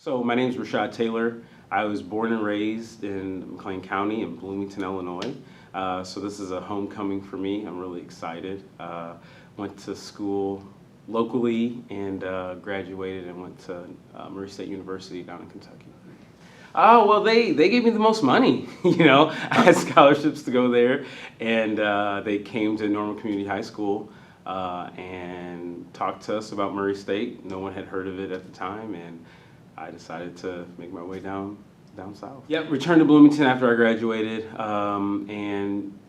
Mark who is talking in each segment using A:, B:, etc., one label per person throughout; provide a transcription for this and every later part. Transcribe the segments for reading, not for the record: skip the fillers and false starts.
A: So my name is Rashod Taylor. I was born and raised in McLean County in Bloomington, Illinois. So this is a homecoming for me. I'm really excited. Went to school locally and graduated and went to Murray State University down in Kentucky. Oh, well, they gave me the most money, I had scholarships to go there, and they came to Normal Community High School and talked to us about Murray State. No one had heard of it at the time, and I decided to make my way down south. Yep, returned to Bloomington after I graduated and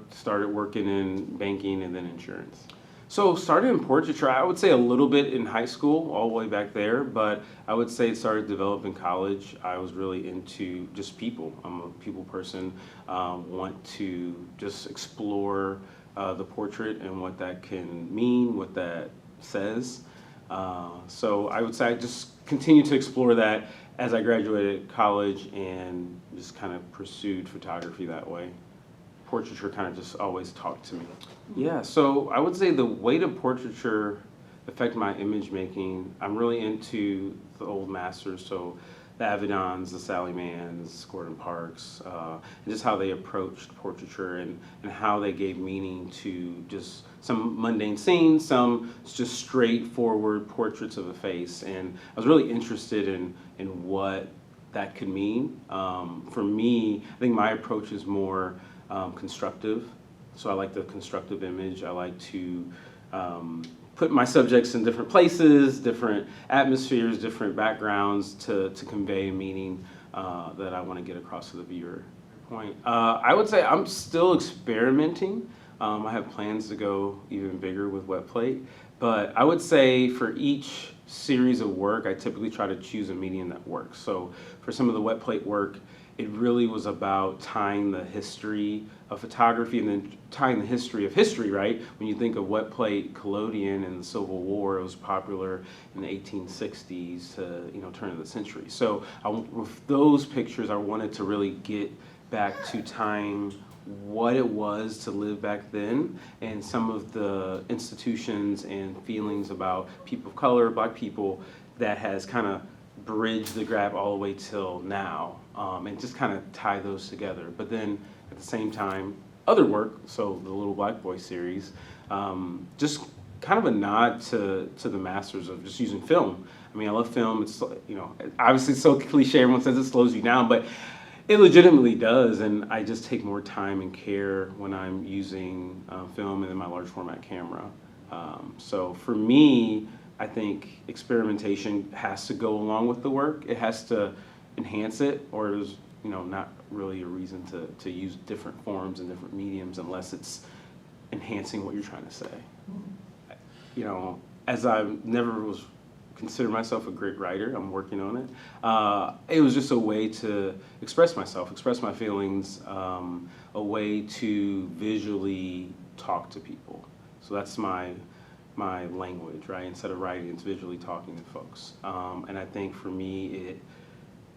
A: started working in banking and then insurance. So started in portraiture, I would say a little bit in high school, all the way back there, but I would say it started to develop in college. I was really into just people. I'm a people person, want to just explore the portrait and what that can mean, what that says. So I would say I just continued to explore that as I graduated college and just kind of pursued photography that way. Portraiture kind of just always talked to me. Yeah, so I would say the way to portraiture affect my image making, I'm really into the old masters, so the Avedons, the Sally Manns, Gordon Parks, and just how they approached portraiture and how they gave meaning to just some mundane scenes, some just straightforward portraits of a face. And I was really interested in what that could mean. For me, I think my approach is more constructive. So I like the constructive image. I like to put my subjects in different places, different atmospheres, different backgrounds to convey a meaning that I want to get across to the viewer. Point. I would say I'm still experimenting. I have plans to go even bigger with wet plate, but I would say for each series of work, I typically try to choose a medium that works. So for some of the wet plate work, it really was about tying the history of photography and then tying the history of history, right? When you think of wet plate collodion and the Civil War, it was popular in the 1860s to turn of the century. So with those pictures, I wanted to really get back to tying what it was to live back then and some of the institutions and feelings about people of color, Black people, that has kind of bridged the gap all the way till now, and just kind of tie those together. But then at the same time, other work, so the Little Black Boy series, just kind of a nod to the masters of just using film. I mean, I love film. It's obviously so cliche. Everyone says it slows you down, but it legitimately does, and I just take more time and care when I'm using film and then my large format camera. So for me, I think experimentation has to go along with the work. It has to enhance it, or there's not really a reason to use different forms and different mediums unless it's enhancing what you're trying to say. As I never was consider myself a great writer, I'm working on it. It was just a way to express myself, express my feelings, a way to visually talk to people. So that's my language, right? Instead of writing, it's visually talking to folks. And I think for me,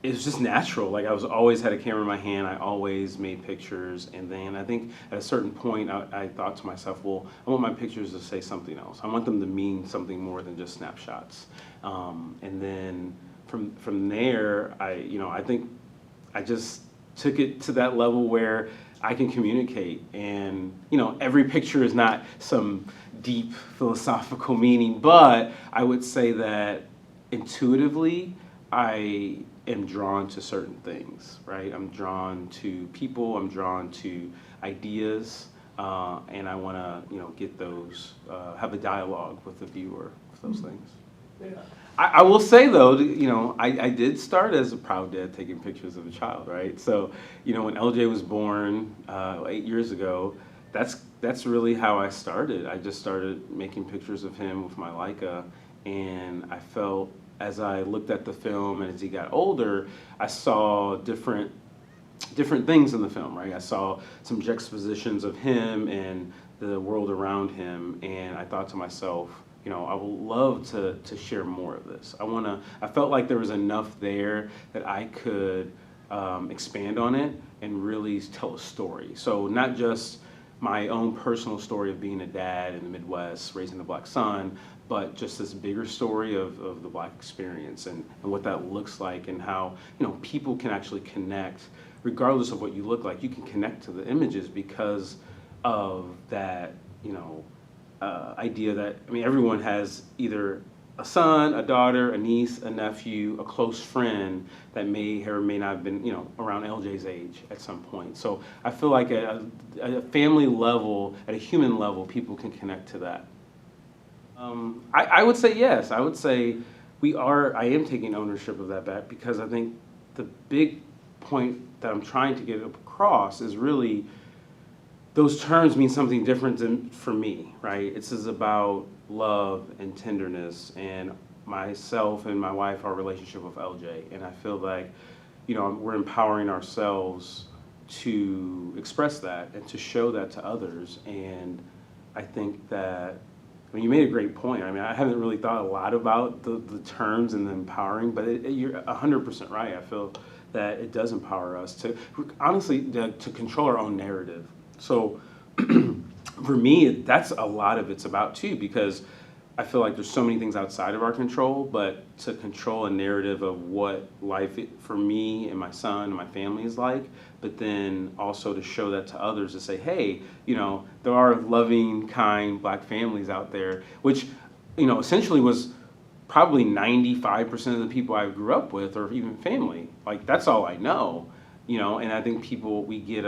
A: it was just natural. Like I was always had a camera in my hand. I always made pictures. And then I think at a certain point, I thought to myself, well, I want my pictures to say something else. I want them to mean something more than just snapshots. And then from there, I think I just took it to that level where I can communicate. And, every picture is not some deep philosophical meaning, but I would say that intuitively, I am drawn to certain things, right? I'm drawn to people, I'm drawn to ideas, and I want to, get those, have a dialogue with the viewer with those things. Yeah. I will say though, I did start as a proud dad taking pictures of a child, right? So, when LJ was born 8 years ago, that's really how I started. I just started making pictures of him with my Leica, and I felt as I looked at the film and as he got older, I saw different things in the film, right? I saw some juxtapositions of him and the world around him, and I thought to myself, I would love to share more of this. I felt like there was enough there that I could expand on it and really tell a story. So not just my own personal story of being a dad in the Midwest, raising a Black son, but just this bigger story of the Black experience and what that looks like, and how, you know, people can actually connect, regardless of what you look like. You can connect to the images because of that, you know, idea that, I mean, everyone has either a son, a daughter, a niece, a nephew, a close friend that may or may not have been, you know, around LJ's age at some point. So I feel like at a family level, at a human level, people can connect to that. I would say yes. I would say I am taking ownership of that back, because I think the big point that I'm trying to get across is really those terms mean something different than for me, right? This is about love and tenderness, and myself and my wife, our relationship with LJ. And I feel like, you know, we're empowering ourselves to express that and to show that to others. And I think that, I mean, you made a great point. I mean, I haven't really thought a lot about the terms and the empowering, but you're 100% right. I feel that it does empower us to, honestly, to control our own narrative. So for me, that's a lot of it's about too, because I feel like there's so many things outside of our control, but to control a narrative of what life for me and my son and my family is like, but then also to show that to others, to say, hey, you know, there are loving, kind Black families out there, which, you know, essentially was probably 95% of the people I grew up with, or even family. Like, that's all I know, you know. And I think we get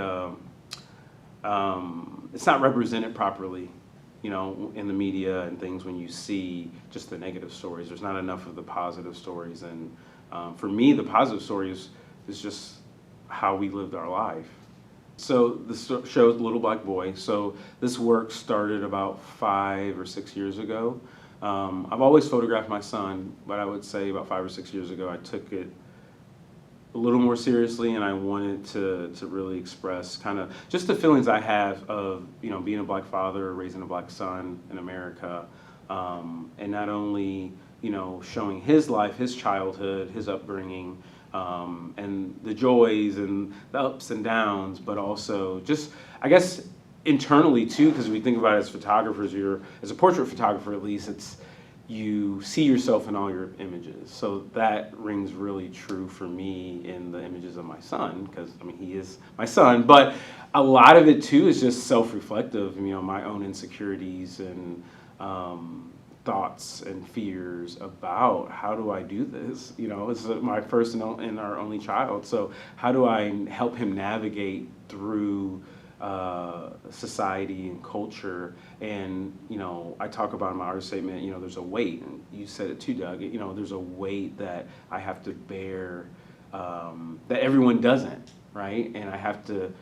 A: it's not represented properly, you know, in the media and things. When you see just the negative stories, there's not enough of the positive stories. And for me, the positive stories is just how we lived our life. So this show's Little Black Boy. So this work started about 5 or 6 years ago. I've always photographed my son, but I would say about 5 or 6 years ago, I took it a little more seriously, and I wanted to really express kind of just the feelings I have of, you know, being a Black father, raising a Black son in America, and not only, you know, showing his life, his childhood, his upbringing, and the joys and the ups and downs, but also just, I guess, internally too, because we think about it as photographers, as a portrait photographer at least, it's, you see yourself in all your images. So that rings really true for me in the images of my son, because, I mean, he is my son, but a lot of it too is just self-reflective, you know, my own insecurities and thoughts and fears about, how do I do this? You know, this is my first and our only child, so how do I help him navigate through society and culture? And, you know, I talk about in my art statement, you know, there's a weight, and you said it too, Doug, you know, there's a weight that I have to bear, that everyone doesn't, right? And I have to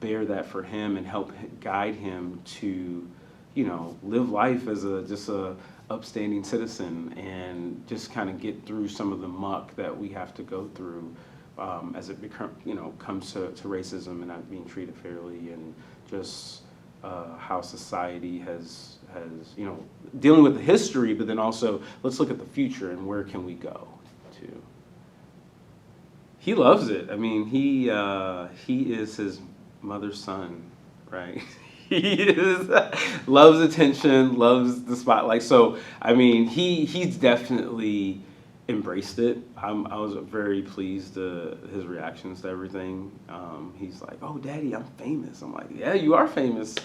A: bear that for him and help guide him to, you know, live life as just a upstanding citizen, and just kind of get through some of the muck that we have to go through as it comes to racism and not being treated fairly, and just how society has, you know, dealing with the history, but then also let's look at the future and where can we go to. He loves it. I mean, he is his mother's son, right? Loves attention, loves the spotlight. So, I mean, he's definitely embraced it. I was very pleased his reactions to everything. He's like, "Oh, Daddy, I'm famous." I'm like, "Yeah, you are famous.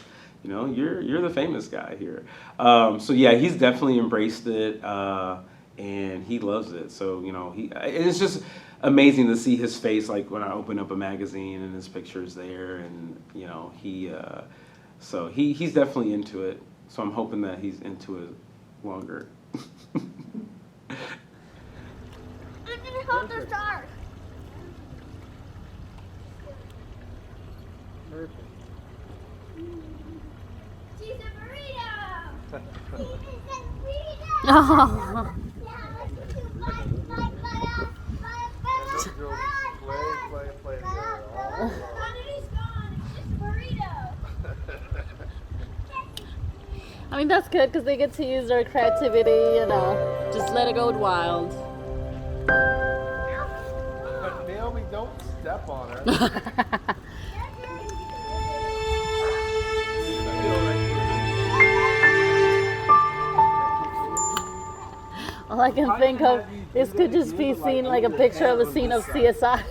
A: You know, you're the famous guy here." So yeah, he's definitely embraced it, and he loves it. So, you know, it's just amazing to see his face, like when I open up a magazine and his picture's there, and, you know, so he's definitely into it. So I'm hoping that he's into it longer.
B: Helicopter star.
C: Perfect.
B: She's a burrito. She's a burrito.
D: Oh.
C: Play.
B: Quantity's gone. It's just a burrito.
D: I mean, that's good because they get to use their creativity, you know, just let it go wild.
C: Naomi, don't step on her.
D: I can think of, this could just be seen like a picture of a scene of CSI.